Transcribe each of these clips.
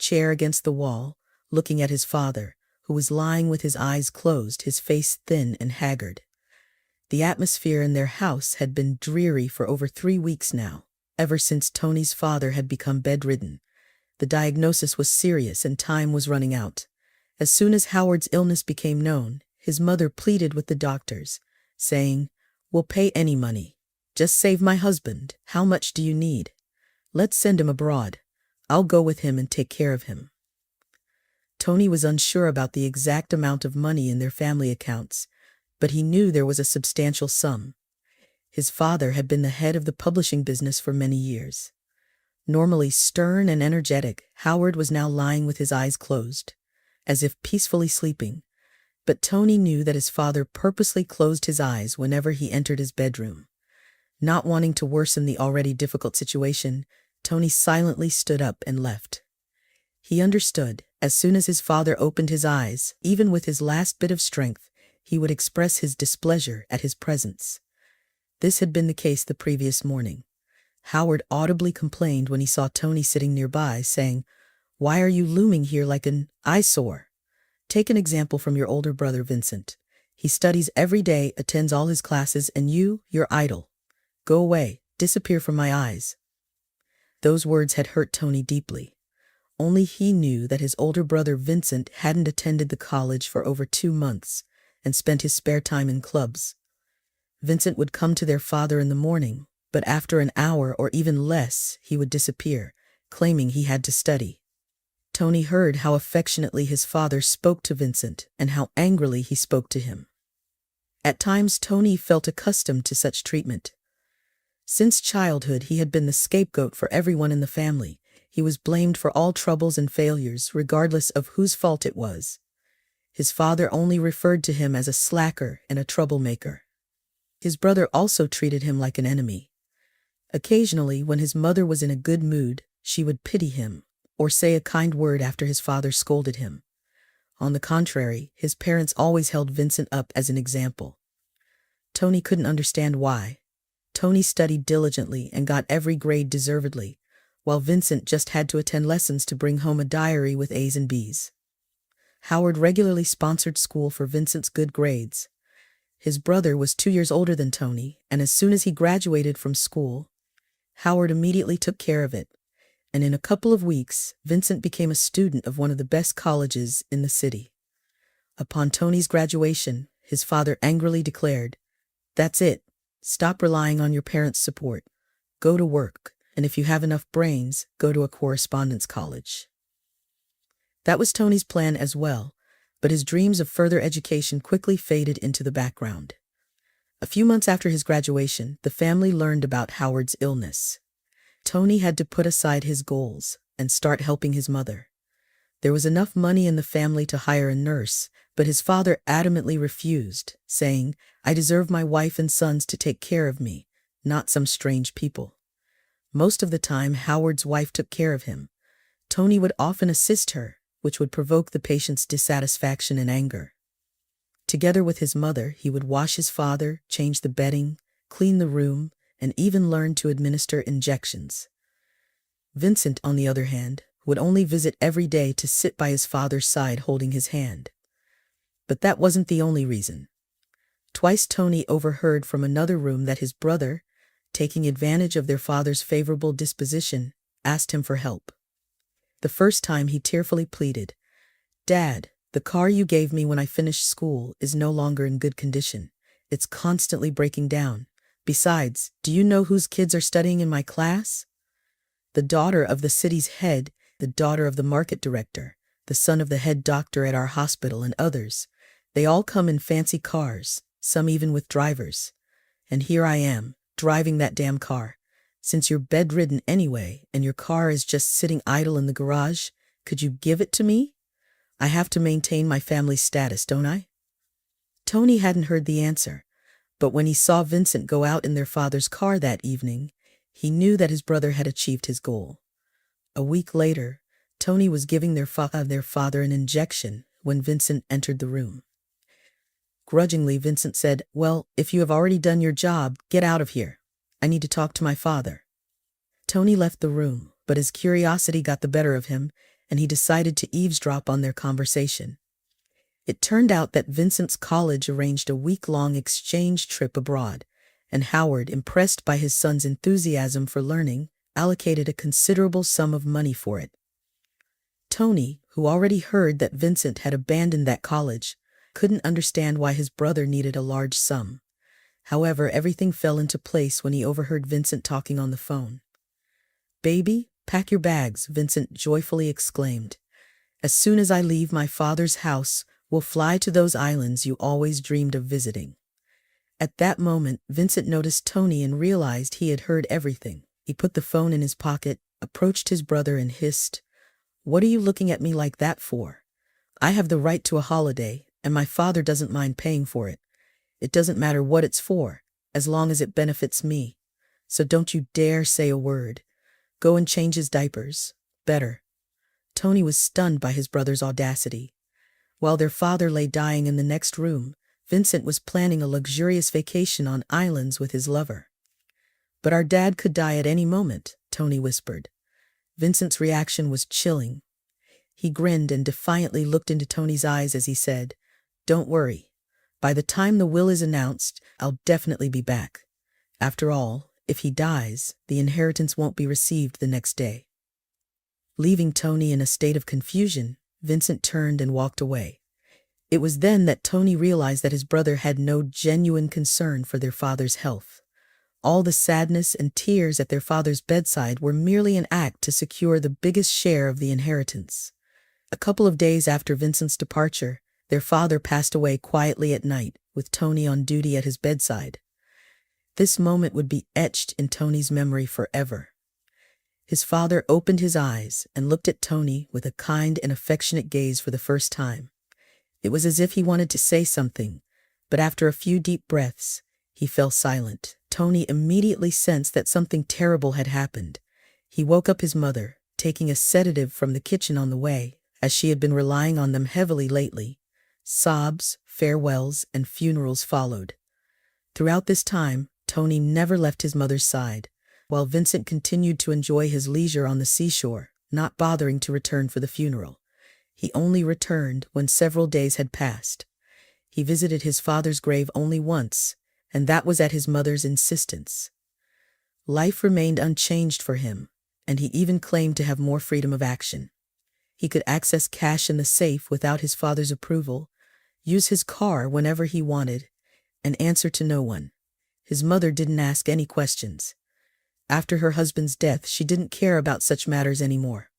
chair against the wall, looking at his father, who was lying with his eyes closed, his face thin and haggard. The atmosphere in their house had been dreary for over 3 weeks now, ever since Tony's father had become bedridden. The diagnosis was serious and time was running out. As soon as Howard's illness became known, his mother pleaded with the doctors, saying, "We'll pay any money. Just save my husband. How much do you need? Let's send him abroad. I'll go with him and take care of him." Tony was unsure about the exact amount of money in their family accounts, but he knew there was a substantial sum. His father had been the head of the publishing business for many years. Normally stern and energetic, Howard was now lying with his eyes closed, as if peacefully sleeping. But Tony knew that his father purposely closed his eyes whenever he entered his bedroom. Not wanting to worsen the already difficult situation, Tony silently stood up and left. He understood, as soon as his father opened his eyes, even with his last bit of strength, he would express his displeasure at his presence. This had been the case the previous morning. Howard audibly complained when he saw Tony sitting nearby, saying, "Why are you looming here like an eyesore? Take an example from your older brother Vincent. He studies every day, attends all his classes, and you're idle. Go away, disappear from my eyes." Those words had hurt Tony deeply. Only he knew that his older brother Vincent hadn't attended the college for over 2 months and spent his spare time in clubs. Vincent would come to their father in the morning, but after an hour or even less, he would disappear, claiming he had to study. Tony heard how affectionately his father spoke to Vincent and how angrily he spoke to him. At times, Tony felt accustomed to such treatment. Since childhood, he had been the scapegoat for everyone in the family. He was blamed for all troubles and failures, regardless of whose fault it was. His father only referred to him as a slacker and a troublemaker. His brother also treated him like an enemy. Occasionally, when his mother was in a good mood, she would pity him or say a kind word after his father scolded him. On the contrary, his parents always held Vincent up as an example. Tony couldn't understand why. Tony studied diligently and got every grade deservedly, while Vincent just had to attend lessons to bring home a diary with A's and B's. Howard regularly sponsored school for Vincent's good grades. His brother was 2 years older than Tony, and as soon as he graduated from school, Howard immediately took care of it, and in a couple of weeks, Vincent became a student of one of the best colleges in the city. Upon Tony's graduation, his father angrily declared, "That's it. Stop relying on your parents' support. Go to work, and if you have enough brains, go to a correspondence college." That was Tony's plan as well, but his dreams of further education quickly faded into the background. A few months after his graduation, the family learned about Howard's illness. Tony had to put aside his goals and start helping his mother. There was enough money in the family to hire a nurse, but his father adamantly refused, saying, "I deserve my wife and sons to take care of me, not some strange people." Most of the time, Howard's wife took care of him. Tony would often assist her, which would provoke the patient's dissatisfaction and anger. Together with his mother, he would wash his father, change the bedding, clean the room, and even learn to administer injections. Vincent, on the other hand, would only visit every day to sit by his father's side holding his hand. But that wasn't the only reason. Twice Tony overheard from another room that his brother, taking advantage of their father's favorable disposition, asked him for help. The first time he tearfully pleaded, "Dad, the car you gave me when I finished school is no longer in good condition. It's constantly breaking down. Besides, do you know whose kids are studying in my class? The daughter of the city's head, the daughter of the market director, the son of the head doctor at our hospital, and others. They all come in fancy cars, some even with drivers. And here I am, driving that damn car. Since you're bedridden anyway, and your car is just sitting idle in the garage, could you give it to me? I have to maintain my family's status, don't I?" Tony hadn't heard the answer, but when he saw Vincent go out in their father's car that evening, he knew that his brother had achieved his goal. A week later, Tony was giving their father an injection when Vincent entered the room. Grudgingly, Vincent said, "Well, if you have already done your job, get out of here. I need to talk to my father." Tony left the room, but his curiosity got the better of him, and he decided to eavesdrop on their conversation. It turned out that Vincent's college arranged a week-long exchange trip abroad, and Howard, impressed by his son's enthusiasm for learning, allocated a considerable sum of money for it. Tony, who already heard that Vincent had abandoned that college, couldn't understand why his brother needed a large sum. However, everything fell into place when he overheard Vincent talking on the phone. "Baby, pack your bags," Vincent joyfully exclaimed. "As soon as I leave my father's house, we'll fly to those islands you always dreamed of visiting." At that moment, Vincent noticed Tony and realized he had heard everything. He put the phone in his pocket, approached his brother and hissed, "What are you looking at me like that for? I have the right to a holiday, and my father doesn't mind paying for it. It doesn't matter what it's for, as long as it benefits me. So don't you dare say a word. Go and change his diapers. Better." Tony was stunned by his brother's audacity. While their father lay dying in the next room, Vincent was planning a luxurious vacation on islands with his lover. "But our dad could die at any moment," Tony whispered. Vincent's reaction was chilling. He grinned and defiantly looked into Tony's eyes as he said, "Don't worry. By the time the will is announced, I'll definitely be back. After all, if he dies, the inheritance won't be received the next day." Leaving Tony in a state of confusion, Vincent turned and walked away. It was then that Tony realized that his brother had no genuine concern for their father's health. All the sadness and tears at their father's bedside were merely an act to secure the biggest share of the inheritance. A couple of days after Vincent's departure, their father passed away quietly at night, with Tony on duty at his bedside. This moment would be etched in Tony's memory forever. His father opened his eyes and looked at Tony with a kind and affectionate gaze for the first time. It was as if he wanted to say something, but after a few deep breaths, he fell silent. Tony immediately sensed that something terrible had happened. He woke up his mother, taking a sedative from the kitchen on the way, as she had been relying on them heavily lately. Sobs, farewells, and funerals followed. Throughout this time, Tony never left his mother's side, while Vincent continued to enjoy his leisure on the seashore, not bothering to return for the funeral. He only returned when several days had passed. He visited his father's grave only once, and that was at his mother's insistence. Life remained unchanged for him, and he even claimed to have more freedom of action. He could access cash in the safe without his father's approval, use his car whenever he wanted, and answer to no one. His mother didn't ask any questions. After her husband's death, she didn't care about such matters anymore.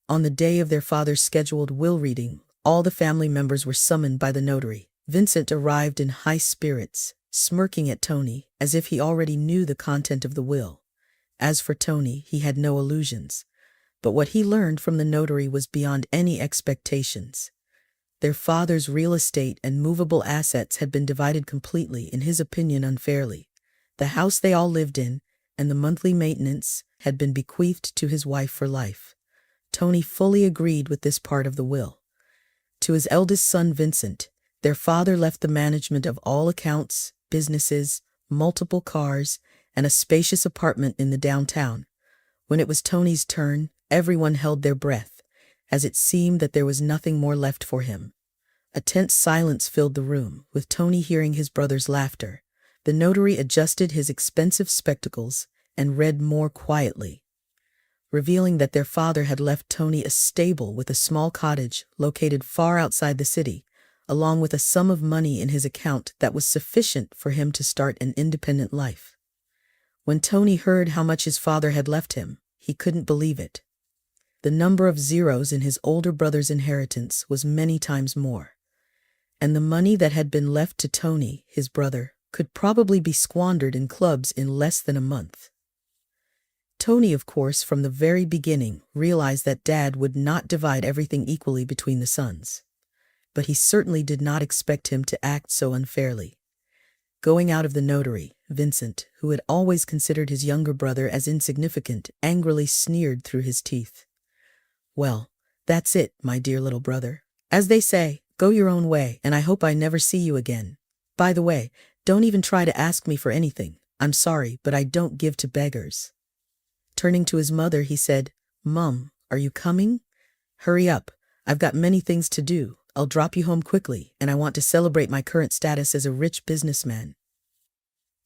On the day of their father's scheduled will reading, all the family members were summoned by the notary. Vincent arrived in high spirits, smirking at Tony as if he already knew the content of the will. As for Tony, he had no illusions, but what he learned from the notary was beyond any expectations. Their father's real estate and movable assets had been divided completely, in his opinion unfairly. The house they all lived in, and the monthly maintenance, had been bequeathed to his wife for life. Tony fully agreed with this part of the will. To his eldest son Vincent, their father left the management of all accounts, businesses, multiple cars, and a spacious apartment in the downtown. When it was Tony's turn, everyone held their breath, as it seemed that there was nothing more left for him. A tense silence filled the room, with Tony hearing his brother's laughter. The notary adjusted his expensive spectacles and read more quietly, revealing that their father had left Tony a stable with a small cottage located far outside the city, along with a sum of money in his account that was sufficient for him to start an independent life. When Tony heard how much his father had left him, he couldn't believe it. The number of zeros in his older brother's inheritance was many times more, and the money that had been left to Tony, his brother, could probably be squandered in clubs in less than a month. Tony, of course, from the very beginning, realized that Dad would not divide everything equally between the sons. But he certainly did not expect him to act so unfairly. Going out of the notary, Vincent, who had always considered his younger brother as insignificant, angrily sneered through his teeth. "Well, that's it, my dear little brother. As they say, go your own way, and I hope I never see you again. By the way, don't even try to ask me for anything. I'm sorry, but I don't give to beggars." Turning to his mother, he said, "Mum, are you coming? Hurry up. I've got many things to do. I'll drop you home quickly, and I want to celebrate my current status as a rich businessman.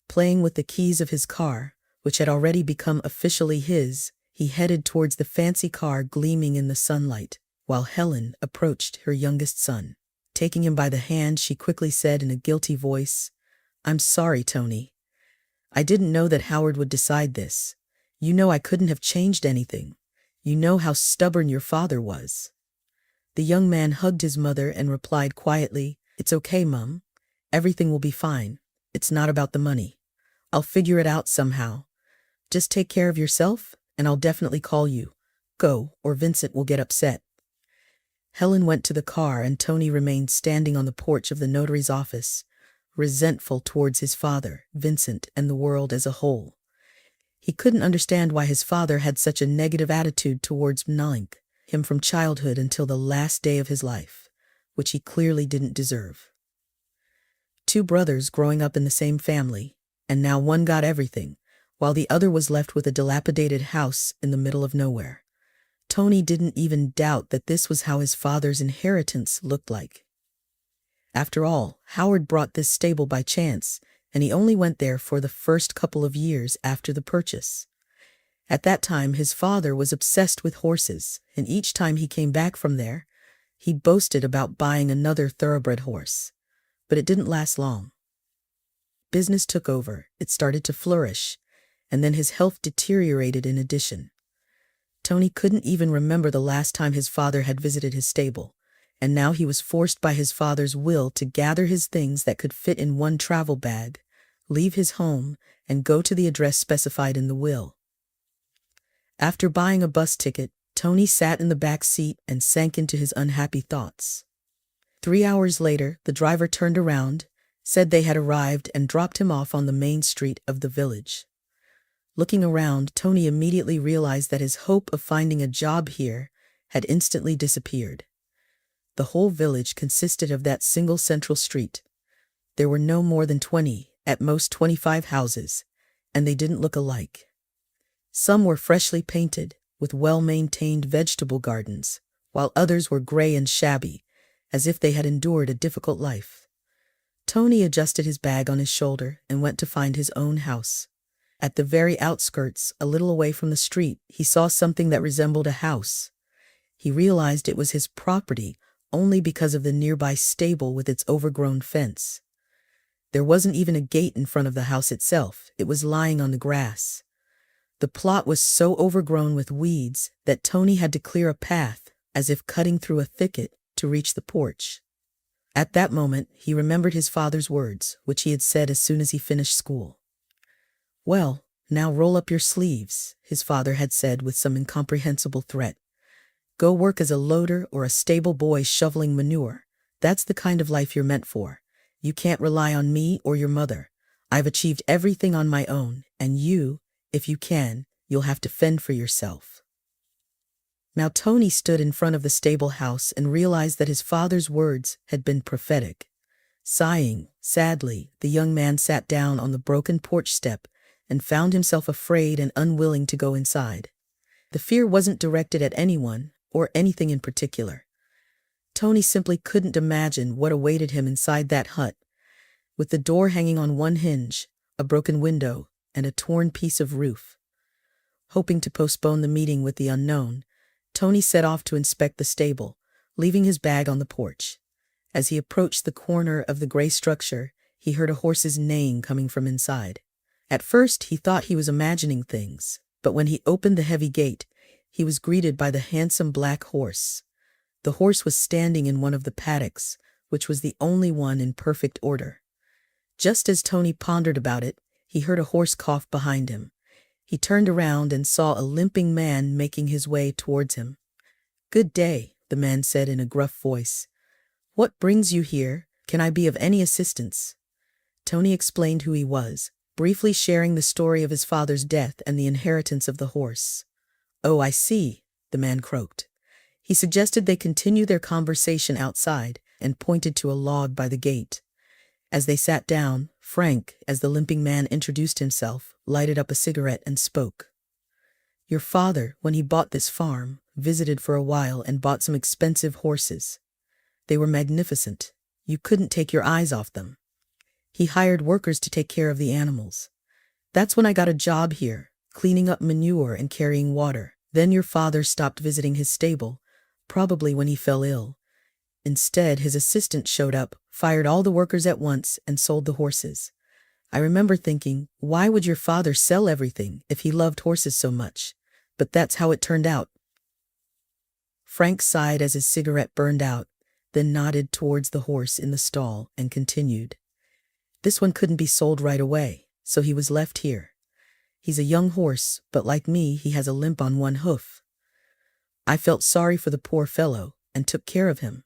Playing with the keys of his car, which had already become officially his, he headed towards the fancy car gleaming in the sunlight, while Helen approached her youngest son. Taking him by the hand, she quickly said in a guilty voice, "I'm sorry, Tony. I didn't know that Howard would decide this. You know I couldn't have changed anything. You know how stubborn your father was." The young man hugged his mother and replied quietly, "It's okay, Mum. Everything will be fine. It's not about the money. I'll figure it out somehow. Just take care of yourself, and I'll definitely call you. Go, or Vincent will get upset." Helen went to the car and Tony remained standing on the porch of the notary's office, resentful towards his father, Vincent, and the world as a whole. He couldn't understand why his father had such a negative attitude towards him from childhood until the last day of his life, which he clearly didn't deserve. Two brothers growing up in the same family, and now one got everything, while the other was left with a dilapidated house in the middle of nowhere. Tony didn't even doubt that this was how his father's inheritance looked like. After all, Howard brought this stable by chance, and he only went there for the first couple of years after the purchase. At that time, his father was obsessed with horses, and each time he came back from there, he boasted about buying another thoroughbred horse. But it didn't last long. Business took over, it started to flourish, and then his health deteriorated in addition. Tony couldn't even remember the last time his father had visited his stable, and now he was forced by his father's will to gather his things that could fit in one travel bag, leave his home, and go to the address specified in the will. After buying a bus ticket, Tony sat in the back seat and sank into his unhappy thoughts. 3 hours later, the driver turned around, said they had arrived, and dropped him off on the main street of the village. Looking around, Tony immediately realized that his hope of finding a job here had instantly disappeared. The whole village consisted of that single central street. There were no more than 20, at most 25 houses, and they didn't look alike. Some were freshly painted, with well-maintained vegetable gardens, while others were gray and shabby, as if they had endured a difficult life. Tony adjusted his bag on his shoulder and went to find his own house. At the very outskirts, a little away from the street, he saw something that resembled a house. He realized it was his property only because of the nearby stable with its overgrown fence. There wasn't even a gate in front of the house itself. It was lying on the grass. The plot was so overgrown with weeds that Tony had to clear a path, as if cutting through a thicket, to reach the porch. At that moment, he remembered his father's words, which he had said as soon as he finished school. "Well, now roll up your sleeves," his father had said with some incomprehensible threat. "Go work as a loader or a stable boy shoveling manure. That's the kind of life you're meant for. You can't rely on me or your mother. I've achieved everything on my own, and you, if you can, you'll have to fend for yourself." Now Tony stood in front of the stable house and realized that his father's words had been prophetic. Sighing, sadly, the young man sat down on the broken porch step and found himself afraid and unwilling to go inside. The fear wasn't directed at anyone or anything in particular. Tony simply couldn't imagine what awaited him inside that hut, with the door hanging on one hinge, a broken window, and a torn piece of roof. Hoping to postpone the meeting with the unknown, Tony set off to inspect the stable, leaving his bag on the porch. As he approached the corner of the gray structure, he heard a horse's neighing coming from inside. At first, he thought he was imagining things, but when he opened the heavy gate, he was greeted by the handsome black horse. The horse was standing in one of the paddocks, which was the only one in perfect order. Just as Tony pondered about it, he heard a hoarse cough behind him. He turned around and saw a limping man making his way towards him. "Good day," the man said in a gruff voice. "What brings you here? Can I be of any assistance?" Tony explained who he was, briefly sharing the story of his father's death and the inheritance of the horse. "Oh, I see," the man croaked. He suggested they continue their conversation outside and pointed to a log by the gate. As they sat down, Frank, as the limping man introduced himself, lighted up a cigarette and spoke. "Your father, when he bought this farm, visited for a while and bought some expensive horses. They were magnificent. You couldn't take your eyes off them. He hired workers to take care of the animals. That's when I got a job here, cleaning up manure and carrying water. Then your father stopped visiting his stable, probably when he fell ill. Instead, his assistant showed up, fired all the workers at once, and sold the horses. I remember thinking, why would your father sell everything if he loved horses so much? But that's how it turned out. Frank sighed as his cigarette burned out, then nodded towards the horse in the stall and continued. This one couldn't be sold right away, so he was left here. He's a young horse, but like me, he has a limp on one hoof. I felt sorry for the poor fellow and took care of him.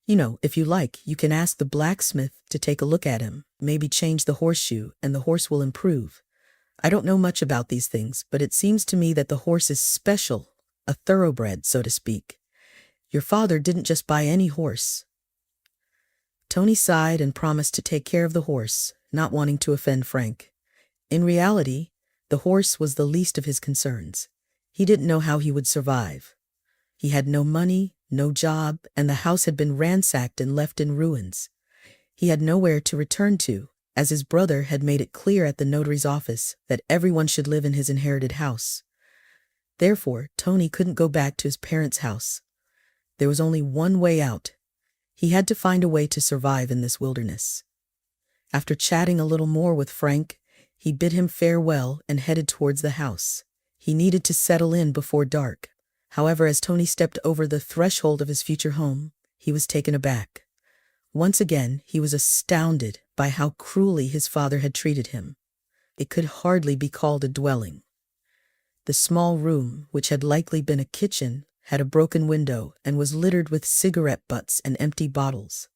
You know, if you like, you can ask the blacksmith to take a look at him, maybe change the horseshoe, and the horse will improve. I don't know much about these things, but it seems to me that the horse is special, a thoroughbred, so to speak. Your father didn't just buy any horse. Tony sighed and promised to take care of the horse, not wanting to offend Frank. In reality, the horse was the least of his concerns. He didn't know how he would survive. He had no money, no job, and the house had been ransacked and left in ruins. He had nowhere to return to, as his brother had made it clear at the notary's office that everyone should live in his inherited house. Therefore, Tony couldn't go back to his parents' house. There was only one way out. He had to find a way to survive in this wilderness. After chatting a little more with Frank, he bid him farewell and headed towards the house. He needed to settle in before dark. However, as Tony stepped over the threshold of his future home, he was taken aback. Once again, he was astounded by how cruelly his father had treated him. It could hardly be called a dwelling. The small room, which had likely been a kitchen, had a broken window and was littered with cigarette butts and empty bottles.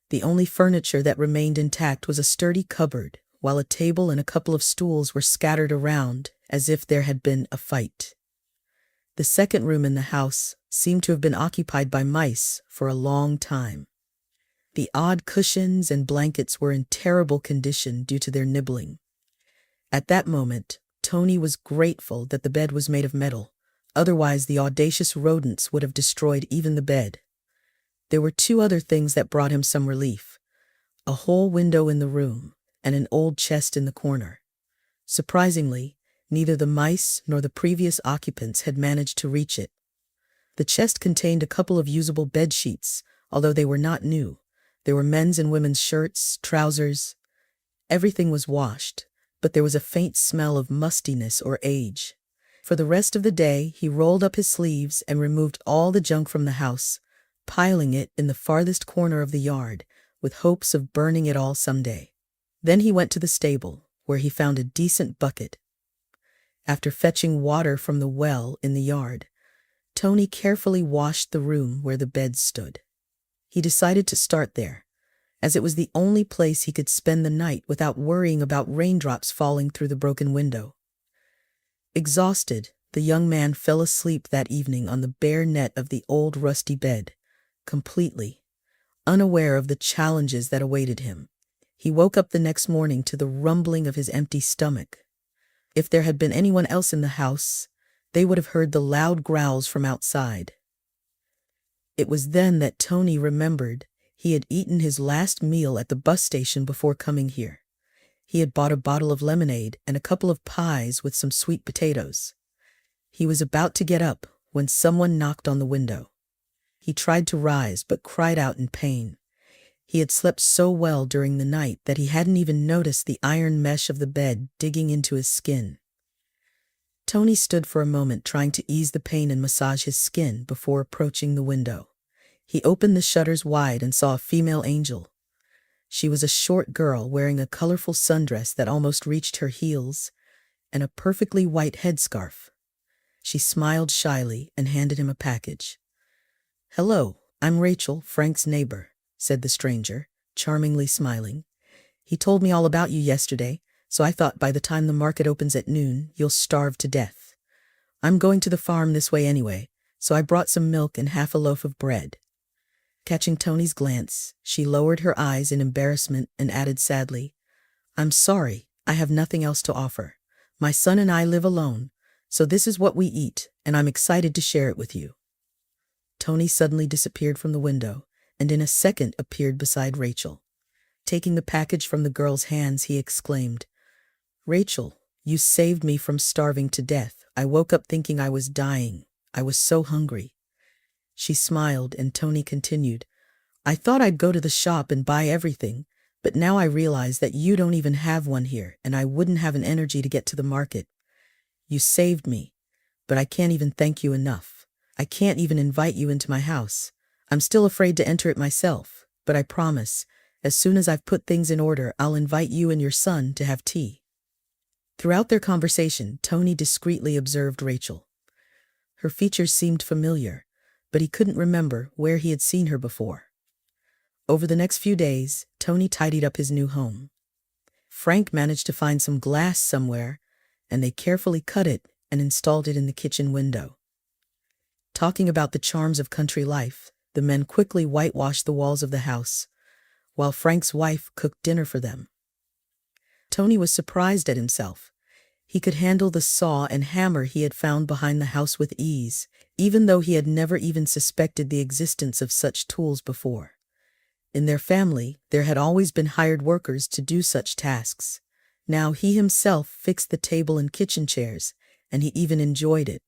The only furniture that remained intact was a sturdy cupboard, while a table and a couple of stools were scattered around as if there had been a fight. The second room in the house seemed to have been occupied by mice for a long time. The odd cushions and blankets were in terrible condition due to their nibbling. At that moment, Tony was grateful that the bed was made of metal. Otherwise, the audacious rodents would have destroyed even the bed. There were two other things that brought him some relief: a whole window in the room and an old chest in the corner. Surprisingly, neither the mice nor the previous occupants had managed to reach it. The chest contained a couple of usable bed sheets, although they were not new. There were men's and women's shirts, trousers. Everything was washed, but there was a faint smell of mustiness or age. For the rest of the day, he rolled up his sleeves and removed all the junk from the house, piling it in the farthest corner of the yard, with hopes of burning it all someday. Then he went to the stable, where he found a decent bucket. After fetching water from the well in the yard, Tony carefully washed the room where the bed stood. He decided to start there, as it was the only place he could spend the night without worrying about raindrops falling through the broken window. Exhausted, the young man fell asleep that evening on the bare net of the old rusty bed, completely unaware of the challenges that awaited him. He woke up the next morning to the rumbling of his empty stomach. If there had been anyone else in the house, they would have heard the loud growls from outside. It was then that Tony remembered he had eaten his last meal at the bus station before coming here. He had bought a bottle of lemonade and a couple of pies with some sweet potatoes. He was about to get up when someone knocked on the window. He tried to rise but cried out in pain. He had slept so well during the night that he hadn't even noticed the iron mesh of the bed digging into his skin. Tony stood for a moment trying to ease the pain and massage his skin before approaching the window. He opened the shutters wide and saw a female angel. She was a short girl wearing a colorful sundress that almost reached her heels and a perfectly white headscarf. She smiled shyly and handed him a package. "Hello, I'm Rachel, Frank's neighbor," said the stranger, charmingly smiling. "He told me all about you yesterday, so I thought by the time the market opens at noon, you'll starve to death. I'm going to the farm this way anyway, so I brought some milk and half a loaf of bread." Catching Tony's glance, she lowered her eyes in embarrassment and added sadly, "I'm sorry, I have nothing else to offer. My son and I live alone, so this is what we eat, and I'm excited to share it with you." Tony suddenly disappeared from the window, and in a second appeared beside Rachel. Taking the package from the girl's hands, he exclaimed, "Rachel, you saved me from starving to death. I woke up thinking I was dying. I was so hungry." She smiled, and Tony continued, "I thought I'd go to the shop and buy everything, but now I realize that you don't even have one here, and I wouldn't have an energy to get to the market. You saved me, but I can't even thank you enough. I can't even invite you into my house. I'm still afraid to enter it myself, but I promise, as soon as I've put things in order, I'll invite you and your son to have tea." Throughout their conversation, Tony discreetly observed Rachel. Her features seemed familiar, but he couldn't remember where he had seen her before. Over the next few days, Tony tidied up his new home. Frank managed to find some glass somewhere, and they carefully cut it and installed it in the kitchen window. Talking about the charms of country life, the men quickly whitewashed the walls of the house, while Frank's wife cooked dinner for them. Tony was surprised at himself. He could handle the saw and hammer he had found behind the house with ease, even though he had never even suspected the existence of such tools before. In their family, there had always been hired workers to do such tasks. Now he himself fixed the table and kitchen chairs, and he even enjoyed it.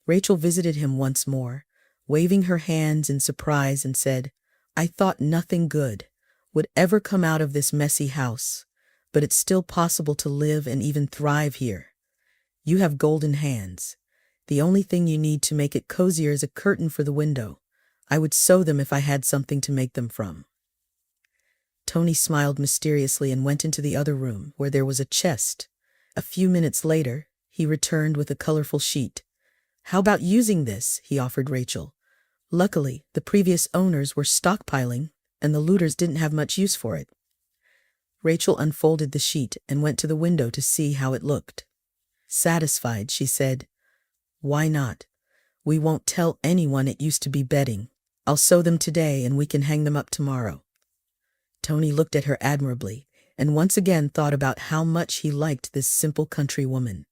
Rachel visited him once more, waving her hands in surprise, and said, "I thought nothing good would ever come out of this messy house, but it's still possible to live and even thrive here. You have golden hands. The only thing you need to make it cozier is a curtain for the window. I would sew them if I had something to make them from." Tony smiled mysteriously and went into the other room, where there was a chest. A few minutes later, he returned with a colorful sheet. "How about using this?" he offered Rachel. Luckily, the previous owners were stockpiling, and the looters didn't have much use for it. Rachel unfolded the sheet and went to the window to see how it looked. Satisfied, she said, "Why not? We won't tell anyone it used to be bedding. I'll sew them today and we can hang them up tomorrow." Tony looked at her admirably and once again thought about how much he liked this simple country woman.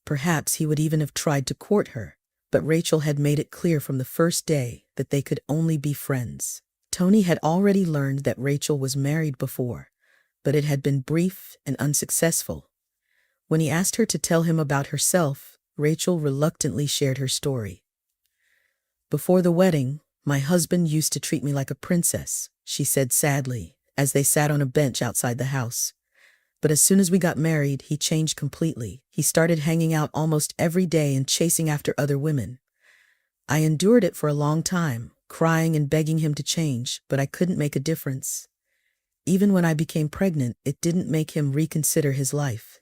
Perhaps he would even have tried to court her, but Rachel had made it clear from the first day that they could only be friends. Tony had already learned that Rachel was married before, but it had been brief and unsuccessful. When he asked her to tell him about herself, Rachel reluctantly shared her story. "Before the wedding, my husband used to treat me like a princess," she said sadly, as they sat on a bench outside the house. "But as soon as we got married, he changed completely. He started hanging out almost every day and chasing after other women. I endured it for a long time, crying and begging him to change, but I couldn't make a difference. Even when I became pregnant, it didn't make him reconsider his life.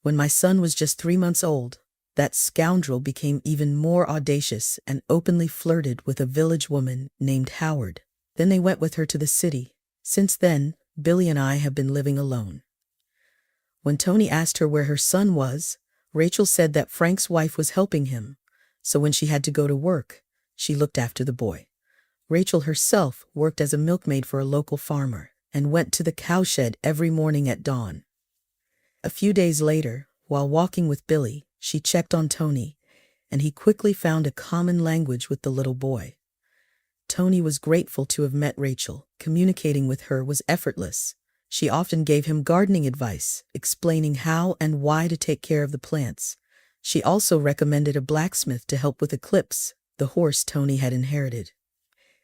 When my son was just 3 months old, that scoundrel became even more audacious and openly flirted with a village woman named Howard. Then they went with her to the city. Since then, Billy and I have been living alone." When Tony asked her where her son was, Rachel said that Frank's wife was helping him, so when she had to go to work, she looked after the boy. Rachel herself worked as a milkmaid for a local farmer and went to the cowshed every morning at dawn. A few days later, while walking with Billy, she checked on Tony, and he quickly found a common language with the little boy. Tony was grateful to have met Rachel. Communicating with her was effortless. She often gave him gardening advice, explaining how and why to take care of the plants. She also recommended a blacksmith to help with Eclipse, the horse Tony had inherited.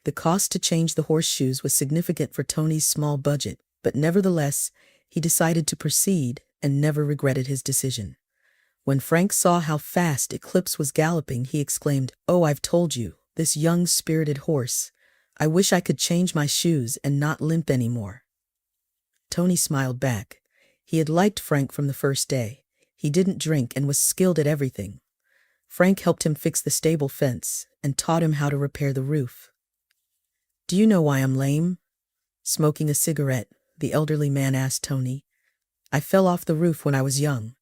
The cost to change the horseshoes was significant for Tony's small budget, but nevertheless, he decided to proceed and never regretted his decision. When Frank saw how fast Eclipse was galloping, he exclaimed, "Oh, I've told you, this young spirited horse. I wish I could change my shoes and not limp anymore." Tony smiled back. He had liked Frank from the first day. He didn't drink and was skilled at everything. Frank helped him fix the stable fence and taught him how to repair the roof. "Do you know why I'm lame?" Smoking a cigarette, the elderly man asked Tony. "I fell off the roof when I was young.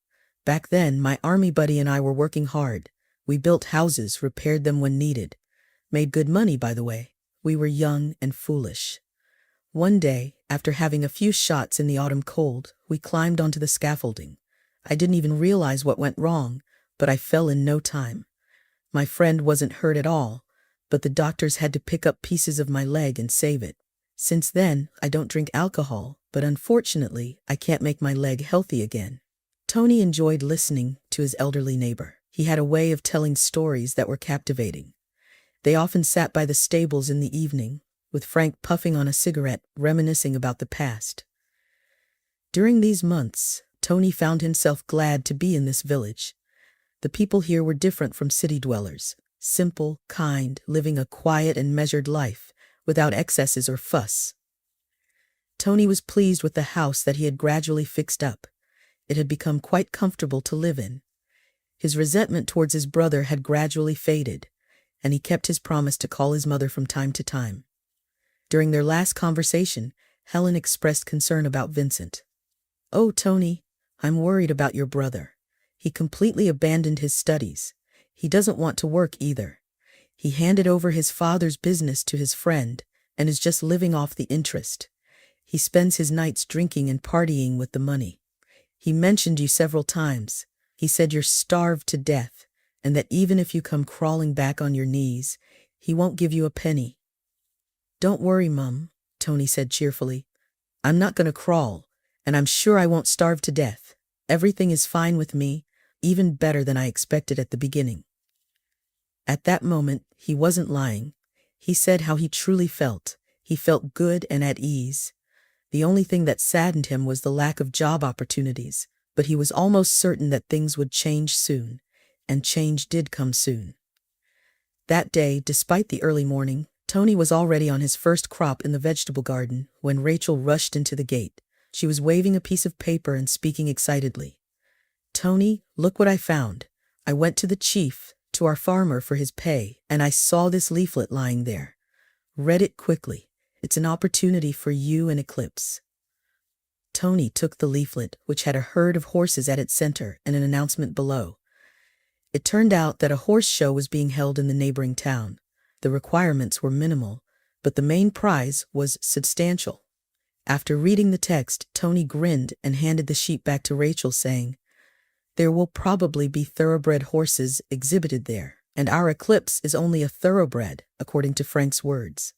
Back then, my army buddy and I were working hard. We built houses, repaired them when needed. Made good money, by the way. We were young and foolish. One day, after having a few shots in the autumn cold, we climbed onto the scaffolding. I didn't even realize what went wrong, but I fell in no time. My friend wasn't hurt at all, but the doctors had to pick up pieces of my leg and save it. Since then, I don't drink alcohol, but unfortunately, I can't make my leg healthy again." Tony enjoyed listening to his elderly neighbor. He had a way of telling stories that were captivating. They often sat by the stables in the evening, with Frank puffing on a cigarette, reminiscing about the past. During these months, Tony found himself glad to be in this village. The people here were different from city dwellers, simple, kind, living a quiet and measured life, without excesses or fuss. Tony was pleased with the house that he had gradually fixed up. It had become quite comfortable to live in. His resentment towards his brother had gradually faded, and he kept his promise to call his mother from time to time. During their last conversation, Helen expressed concern about Vincent. "Oh, Tony, I'm worried about your brother. He completely abandoned his studies. He doesn't want to work either. He handed over his father's business to his friend and is just living off the interest. He spends his nights drinking and partying with the money. He mentioned you several times. He said you're starved to death, and that even if you come crawling back on your knees, he won't give you a penny." "Don't worry, Mum," Tony said cheerfully. "I'm not going to crawl, and I'm sure I won't starve to death. Everything is fine with me, even better than I expected at the beginning." At that moment, he wasn't lying. He said how he truly felt. He felt good and at ease. The only thing that saddened him was the lack of job opportunities, but he was almost certain that things would change soon, and change did come soon. That day, despite the early morning, Tony was already on his first crop in the vegetable garden when Rachel rushed into the gate. She was waving a piece of paper and speaking excitedly. "Tony, look what I found. I went to the chief, to our farmer for his pay, and I saw this leaflet lying there. Read it quickly. It's an opportunity for you and Eclipse." Tony took the leaflet, which had a herd of horses at its center and an announcement below. It turned out that a horse show was being held in the neighboring town. The requirements were minimal, but the main prize was substantial. After reading the text, Tony grinned and handed the sheet back to Rachel, saying, "There will probably be thoroughbred horses exhibited there, and our Eclipse is only a thoroughbred, according to Frank's words."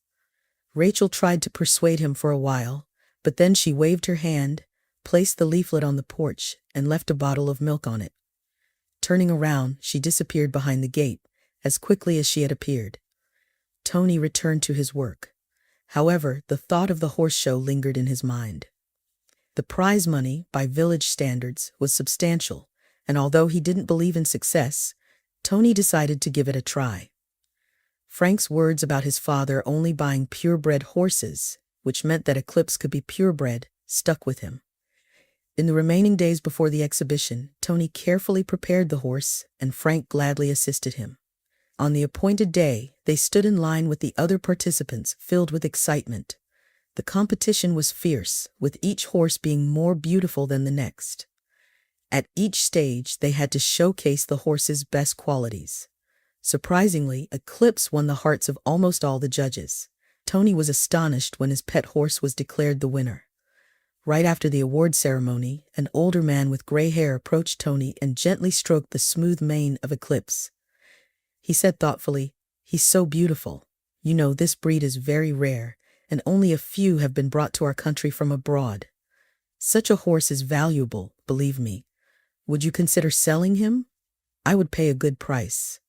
Rachel tried to persuade him for a while, but then she waved her hand, placed the leaflet on the porch, and left a bottle of milk on it. Turning around, she disappeared behind the gate, as quickly as she had appeared. Tony returned to his work. However, the thought of the horse show lingered in his mind. The prize money, by village standards, was substantial, and although he didn't believe in success, Tony decided to give it a try. Frank's words about his father only buying purebred horses, which meant that Eclipse could be purebred, stuck with him. In the remaining days before the exhibition, Tony carefully prepared the horse, and Frank gladly assisted him. On the appointed day, they stood in line with the other participants, filled with excitement. The competition was fierce, with each horse being more beautiful than the next. At each stage, they had to showcase the horse's best qualities. Surprisingly, Eclipse won the hearts of almost all the judges. Tony was astonished when his pet horse was declared the winner. Right after the award ceremony, an older man with gray hair approached Tony and gently stroked the smooth mane of Eclipse. He said thoughtfully, "He's so beautiful. You know, this breed is very rare, and only a few have been brought to our country from abroad. Such a horse is valuable, believe me. Would you consider selling him? I would pay a good price."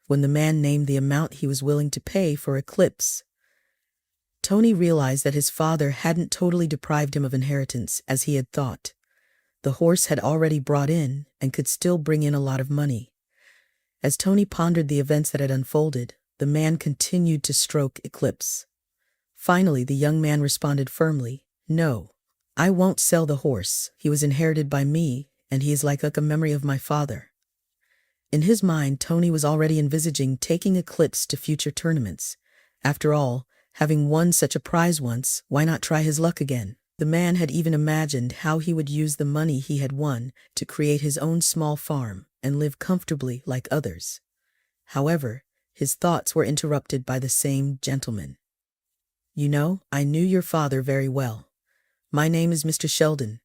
When the man named the amount he was willing to pay for Eclipse, Tony realized that his father hadn't totally deprived him of inheritance as he had thought. The horse had already brought in and could still bring in a lot of money. As Tony pondered the events that had unfolded, the man continued to stroke Eclipse. Finally, the young man responded firmly, "No, I won't sell the horse. He was inherited by me, and he is like a memory of my father." In his mind, Tony was already envisaging taking Eclipse to future tournaments. After all, having won such a prize once, why not try his luck again? The man had even imagined how he would use the money he had won to create his own small farm and live comfortably like others. However, his thoughts were interrupted by the same gentleman. "You know, I knew your father very well. My name is Mr. Sheldon.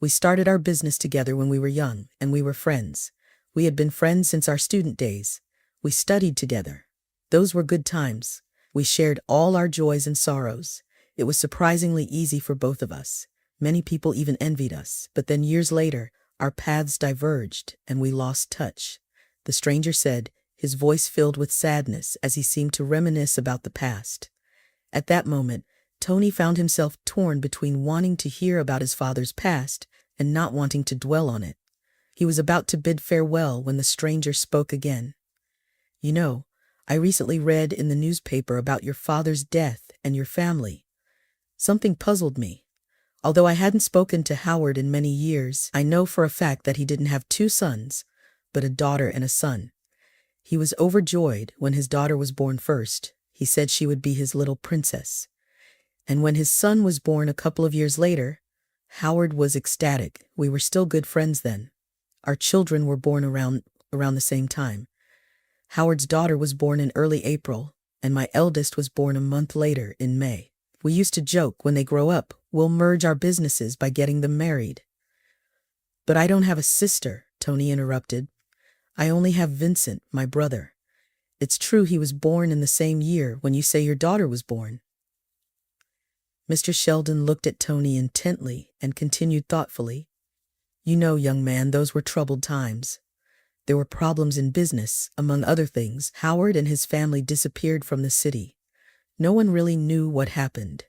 We started our business together when we were young, and we were friends. We had been friends since our student days. We studied together. Those were good times. We shared all our joys and sorrows. It was surprisingly easy for both of us. Many people even envied us, but then years later, our paths diverged and we lost touch. The stranger said, his voice filled with sadness as he seemed to reminisce about the past. At that moment, Tony found himself torn between wanting to hear about his father's past and not wanting to dwell on it. He was about to bid farewell when the stranger spoke again. "You know, I recently read in the newspaper about your father's death and your family. Something puzzled me. Although I hadn't spoken to Howard in many years, I know for a fact that he didn't have two sons, but a daughter and a son. He was overjoyed when his daughter was born first. He said she would be his little princess. And when his son was born a couple of years later, Howard was ecstatic. We were still good friends then. Our children were born around the same time. Howard's daughter was born in early April, and my eldest was born a month later in May. We used to joke, when they grow up, we'll merge our businesses by getting them married." "But I don't have a sister," Tony interrupted. "I only have Vincent, my brother. It's true he was born in the same year when you say your daughter was born." Mr. Sheldon looked at Tony intently and continued thoughtfully. "You know, young man, those were troubled times. There were problems in business, among other things. Howard and his family disappeared from the city. No one really knew what happened.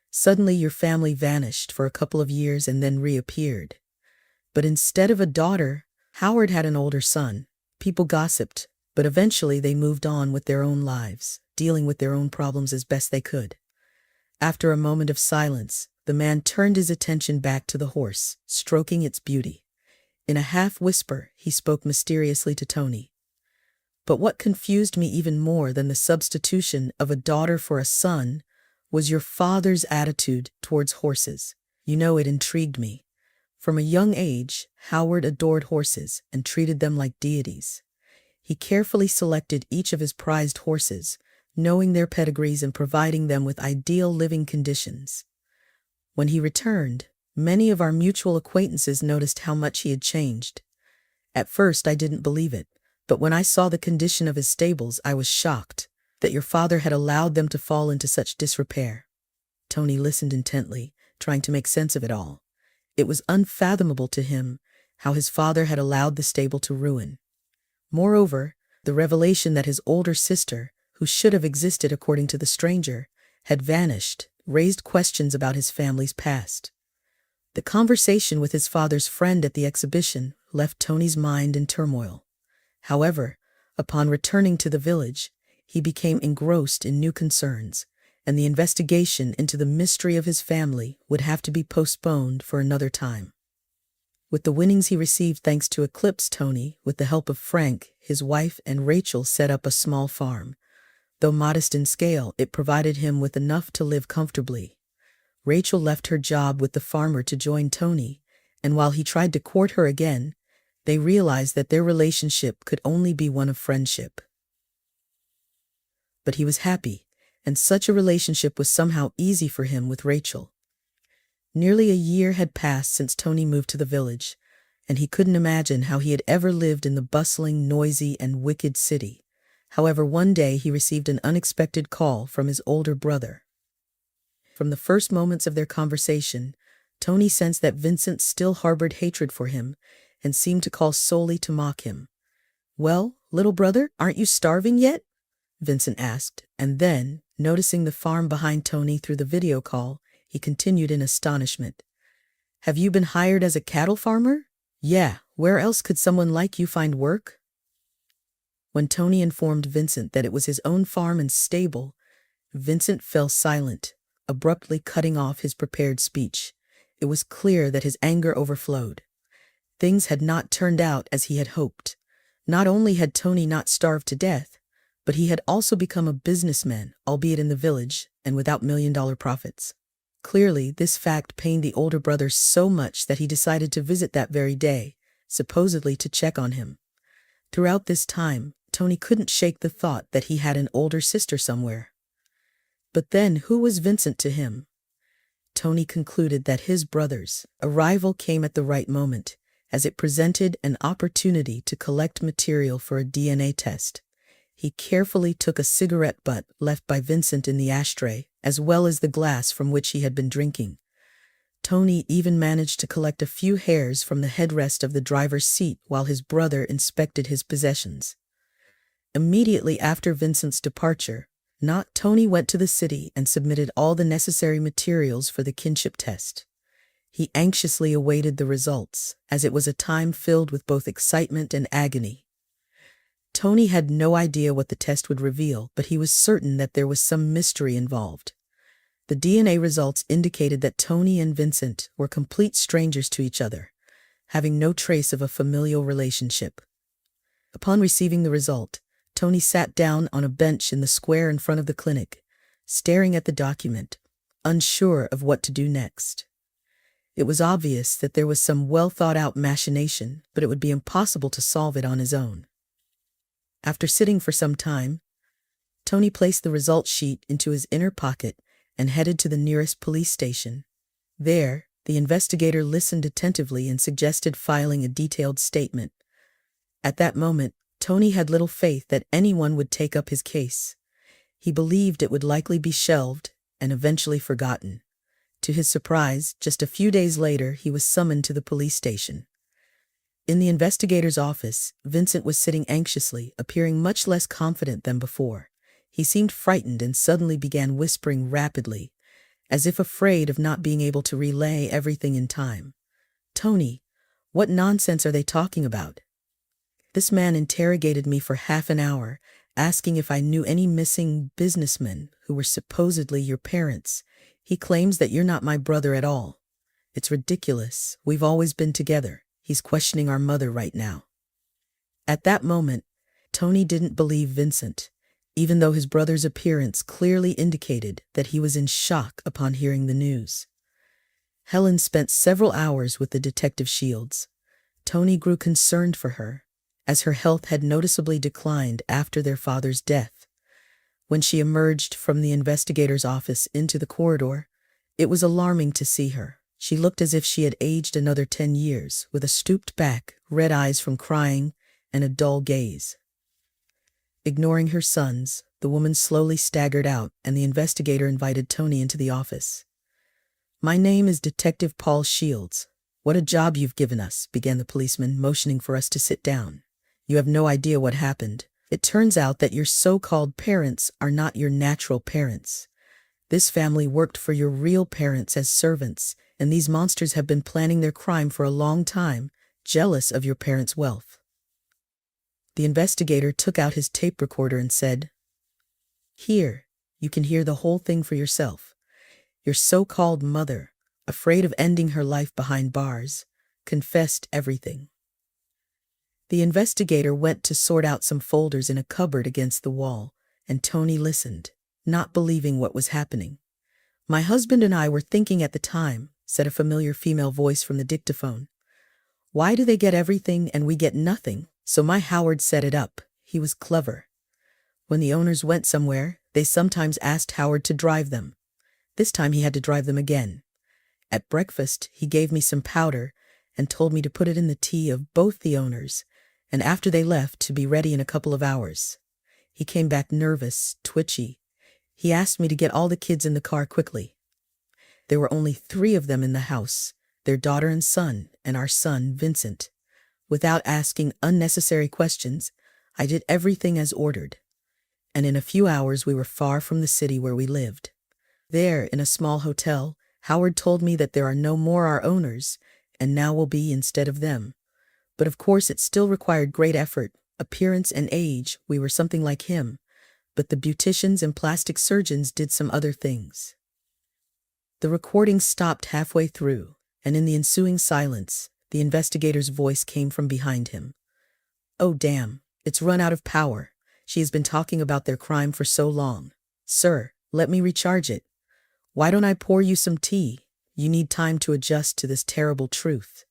Suddenly your family vanished for a couple of years and then reappeared. But instead of a daughter, Howard had an older son. People gossiped, but eventually they moved on with their own lives, dealing with their own problems as best they could." After a moment of silence, the man turned his attention back to the horse, stroking its beauty. In a half-whisper, he spoke mysteriously to Tony. "But what confused me even more than the substitution of a daughter for a son was your father's attitude towards horses. You know, it intrigued me. From a young age, Howard adored horses and treated them like deities. He carefully selected each of his prized horses, knowing their pedigrees and providing them with ideal living conditions. When he returned, many of our mutual acquaintances noticed how much he had changed. At first, I didn't believe it, but when I saw the condition of his stables, I was shocked that your father had allowed them to fall into such disrepair." Tony listened intently, trying to make sense of it all. It was unfathomable to him how his father had allowed the stable to ruin. Moreover, the revelation that his older sister, who should have existed according to the stranger, had vanished, raised questions about his family's past. The conversation with his father's friend at the exhibition left Tony's mind in turmoil. However, upon returning to the village, he became engrossed in new concerns, and the investigation into the mystery of his family would have to be postponed for another time. With the winnings he received thanks to Eclipse, Tony, with the help of Frank, his wife, and Rachel, set up a small farm. Though modest in scale, it provided him with enough to live comfortably. Rachel left her job with the farmer to join Tony, and while he tried to court her again, they realized that their relationship could only be one of friendship. But he was happy, and such a relationship was somehow easy for him with Rachel. Nearly a year had passed since Tony moved to the village, and he couldn't imagine how he had ever lived in the bustling, noisy, and wicked city. However, one day he received an unexpected call from his older brother. From the first moments of their conversation, Tony sensed that Vincent still harbored hatred for him and seemed to call solely to mock him. "Well, little brother, aren't you starving yet?" Vincent asked, and then, noticing the farm behind Tony through the video call, he continued in astonishment. "Have you been hired as a cattle farmer?" "Yeah, where else could someone like you find work?" When Tony informed Vincent that it was his own farm and stable, Vincent fell silent, abruptly cutting off his prepared speech. It was clear that his anger overflowed. Things had not turned out as he had hoped. Not only had Tony not starved to death, but he had also become a businessman, albeit in the village, and without million-dollar profits. Clearly, this fact pained the older brother so much that he decided to visit that very day, supposedly to check on him. Throughout this time, Tony couldn't shake the thought that he had an older sister somewhere. But then, who was Vincent to him? Tony concluded that his brother's arrival came at the right moment, as it presented an opportunity to collect material for a DNA test. He carefully took a cigarette butt left by Vincent in the ashtray, as well as the glass from which he had been drinking. Tony even managed to collect a few hairs from the headrest of the driver's seat while his brother inspected his possessions. Immediately after Vincent's departure, Tony went to the city and submitted all the necessary materials for the kinship test. He anxiously awaited the results, as it was a time filled with both excitement and agony. Tony had no idea what the test would reveal, but he was certain that there was some mystery involved. The DNA results indicated that Tony and Vincent were complete strangers to each other, having no trace of a familial relationship. Upon receiving the result, Tony sat down on a bench in the square in front of the clinic, staring at the document, unsure of what to do next. It was obvious that there was some well-thought-out machination, but it would be impossible to solve it on his own. After sitting for some time, Tony placed the result sheet into his inner pocket and headed to the nearest police station. There, the investigator listened attentively and suggested filing a detailed statement. At that moment, Tony had little faith that anyone would take up his case. He believed it would likely be shelved and eventually forgotten. To his surprise, just a few days later, he was summoned to the police station. In the investigator's office, Vincent was sitting anxiously, appearing much less confident than before. He seemed frightened and suddenly began whispering rapidly, as if afraid of not being able to relay everything in time. "Tony, what nonsense are they talking about? This man interrogated me for half an hour, asking if I knew any missing businessmen who were supposedly your parents. He claims that you're not my brother at all. It's ridiculous. We've always been together. He's questioning our mother right now." At that moment, Tony didn't believe Vincent, even though his brother's appearance clearly indicated that he was in shock upon hearing the news. Helen spent several hours with the Detective Shields. Tony grew concerned for her, as her health had noticeably declined after their father's death. When she emerged from the investigator's office into the corridor, it was alarming to see her. She looked as if she had aged another 10 years, with a stooped back, red eyes from crying, and a dull gaze. Ignoring her sons, the woman slowly staggered out, and the investigator invited Tony into the office. "My name is Detective Paul Shields. What a job you've given us," began the policeman, motioning for us to sit down. "You have no idea what happened. It turns out that your so-called parents are not your natural parents. This family worked for your real parents as servants, and these monsters have been planning their crime for a long time, jealous of your parents' wealth." The investigator took out his tape recorder and said, "Here, you can hear the whole thing for yourself. Your so-called mother, afraid of ending her life behind bars, confessed everything." The investigator went to sort out some folders in a cupboard against the wall, and Tony listened, not believing what was happening. "My husband and I were thinking at the time," said a familiar female voice from the dictaphone. "Why do they get everything and we get nothing? So my Howard set it up. He was clever. When the owners went somewhere, they sometimes asked Howard to drive them. This time he had to drive them again. At breakfast, he gave me some powder and told me to put it in the tea of both the owners, and after they left, to be ready in a couple of hours. He came back nervous, twitchy. He asked me to get all the kids in the car quickly. There were only 3 of them in the house, their daughter and son, and our son, Vincent. Without asking unnecessary questions, I did everything as ordered. And in a few hours we were far from the city where we lived. There, in a small hotel, Howard told me that there are no more our owners, and now will be instead of them. But of course it still required great effort, appearance and age. We were something like him, but the beauticians and plastic surgeons did some other things." The recording stopped halfway through, and in the ensuing silence, the investigator's voice came from behind him. "Oh damn, it's run out of power. She has been talking about their crime for so long. Sir, let me recharge it. Why don't I pour you some tea? You need time to adjust to this terrible truth."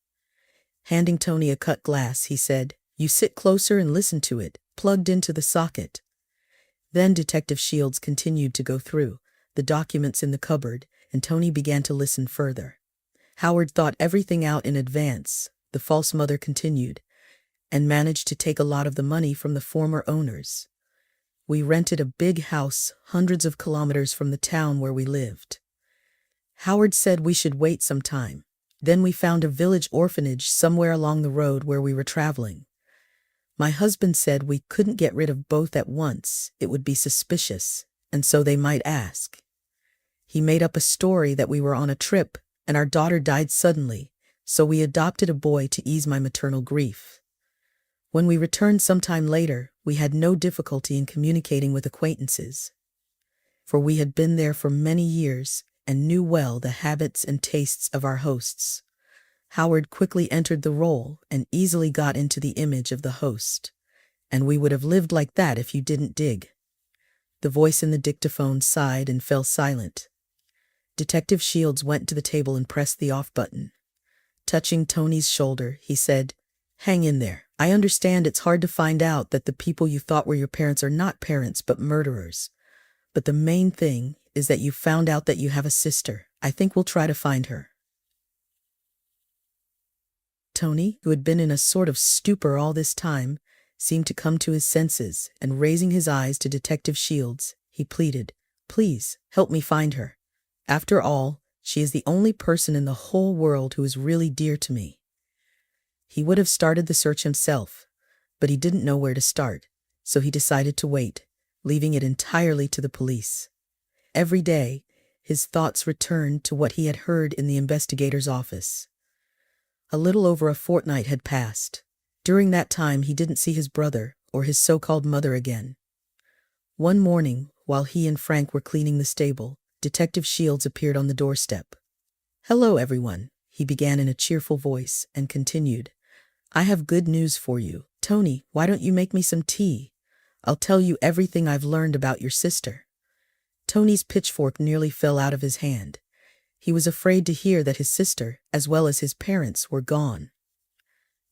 Handing Tony a cut glass, he said, "You sit closer and listen to it, plugged into the socket." Then Detective Shields continued to go through the documents in the cupboard, and Tony began to listen further. Howard thought everything out in advance, the false mother continued, and managed to take a lot of the money from the former owners. We rented a big house hundreds of kilometers from the town where we lived. Howard said we should wait some time. Then we found a village orphanage somewhere along the road where we were traveling. My husband said we couldn't get rid of both at once, it would be suspicious, and so they might ask. He made up a story that we were on a trip and our daughter died suddenly, so we adopted a boy to ease my maternal grief. When we returned sometime later, we had no difficulty in communicating with acquaintances, for we had been there for many years and knew well the habits and tastes of our hosts. Howard quickly entered the role and easily got into the image of the host. And we would have lived like that if you didn't dig. The voice in the dictaphone sighed and fell silent. Detective Shields went to the table and pressed the off button. Touching Tony's shoulder, he said, "Hang in there. I understand it's hard to find out that the people you thought were your parents are not parents but murderers. But the main thing is that you found out that you have a sister. I think we'll try to find her." Tony, who had been in a sort of stupor all this time, seemed to come to his senses, and raising his eyes to Detective Shields, he pleaded, "Please, help me find her. After all, she is the only person in the whole world who is really dear to me." He would have started the search himself, but he didn't know where to start, so he decided to wait, leaving it entirely to the police. Every day, his thoughts returned to what he had heard in the investigator's office. A little over a fortnight had passed. During that time, he didn't see his brother or his so-called mother again. One morning, while he and Frank were cleaning the stable, Detective Shields appeared on the doorstep. "Hello, everyone," he began in a cheerful voice and continued, "I have good news for you. Tony, why don't you make me some tea? I'll tell you everything I've learned about your sister." Tony's pitchfork nearly fell out of his hand. He was afraid to hear that his sister, as well as his parents, were gone.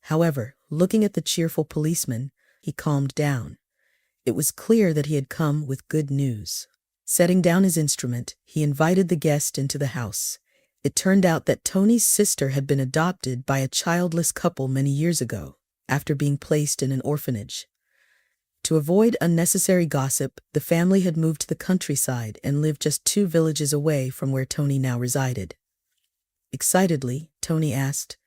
However, looking at the cheerful policeman, he calmed down. It was clear that he had come with good news. Setting down his instrument, he invited the guest into the house. It turned out that Tony's sister had been adopted by a childless couple many years ago, after being placed in an orphanage. To avoid unnecessary gossip, the family had moved to the countryside and lived just 2 villages away from where Tony now resided. Excitedly, Tony asked,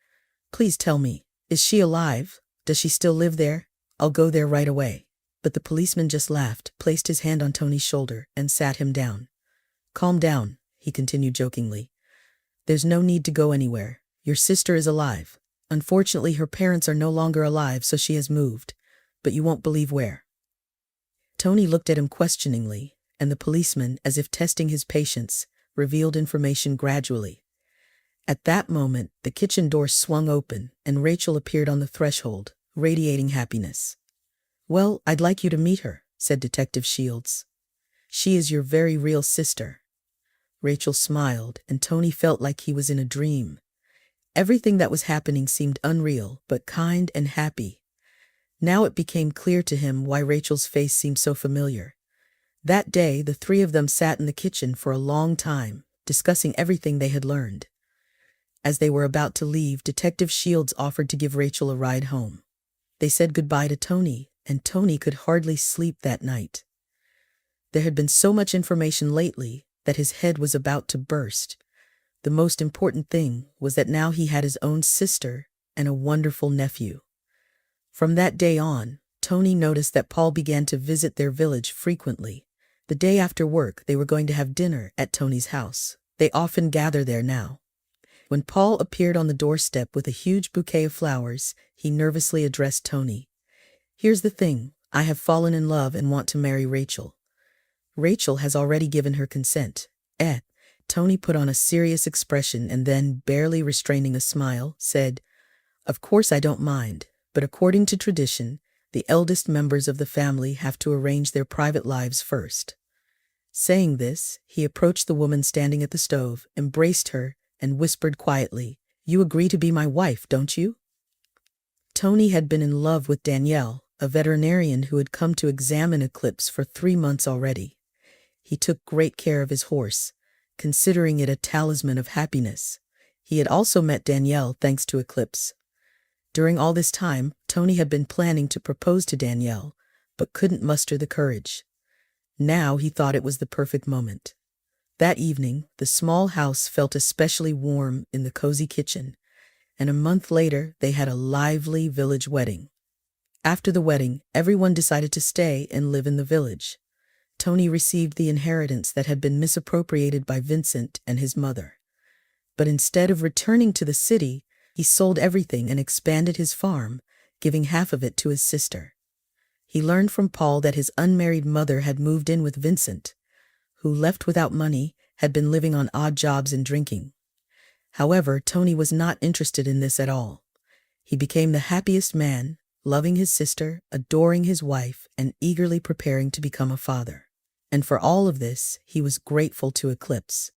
"Please tell me, is she alive? Does she still live there? I'll go there right away." But the policeman just laughed, placed his hand on Tony's shoulder, and sat him down. "Calm down," he continued jokingly. "There's no need to go anywhere. Your sister is alive. Unfortunately, her parents are no longer alive, so she has moved, but you won't believe where." Tony looked at him questioningly, and the policeman, as if testing his patience, revealed information gradually. At that moment, the kitchen door swung open, and Rachel appeared on the threshold, radiating happiness. "Well, I'd like you to meet her," said Detective Shields. "She is your very real sister." Rachel smiled, and Tony felt like he was in a dream. Everything that was happening seemed unreal, but kind and happy. Now it became clear to him why Rachel's face seemed so familiar. That day, the 3 of them sat in the kitchen for a long time, discussing everything they had learned. As they were about to leave, Detective Shields offered to give Rachel a ride home. They said goodbye to Tony, and Tony could hardly sleep that night. There had been so much information lately that his head was about to burst. The most important thing was that now he had his own sister and a wonderful nephew. From that day on, Tony noticed that Paul began to visit their village frequently. The day after work, they were going to have dinner at Tony's house. They often gather there now. When Paul appeared on the doorstep with a huge bouquet of flowers, he nervously addressed Tony. "Here's the thing, I have fallen in love and want to marry Rachel." "Rachel has already given her consent." Tony put on a serious expression and then, barely restraining a smile, said, "Of course I don't mind, but according to tradition, the eldest members of the family have to arrange their private lives first." Saying this, he approached the woman standing at the stove, embraced her, and whispered quietly, "You agree to be my wife, don't you?" Tony had been in love with Danielle, a veterinarian who had come to examine Eclipse for 3 months already. He took great care of his horse, considering it a talisman of happiness. He had also met Danielle thanks to Eclipse. During all this time, Tony had been planning to propose to Danielle, but couldn't muster the courage. Now he thought it was the perfect moment. That evening, the small house felt especially warm in the cozy kitchen, and a month later they had a lively village wedding. After the wedding, everyone decided to stay and live in the village. Tony received the inheritance that had been misappropriated by Vincent and his mother. But instead of returning to the city, he sold everything and expanded his farm, giving half of it to his sister. He learned from Paul that his unmarried mother had moved in with Vincent, who, left without money, had been living on odd jobs and drinking. However, Tony was not interested in this at all. He became the happiest man, loving his sister, adoring his wife, and eagerly preparing to become a father. And for all of this, he was grateful to Eclipse.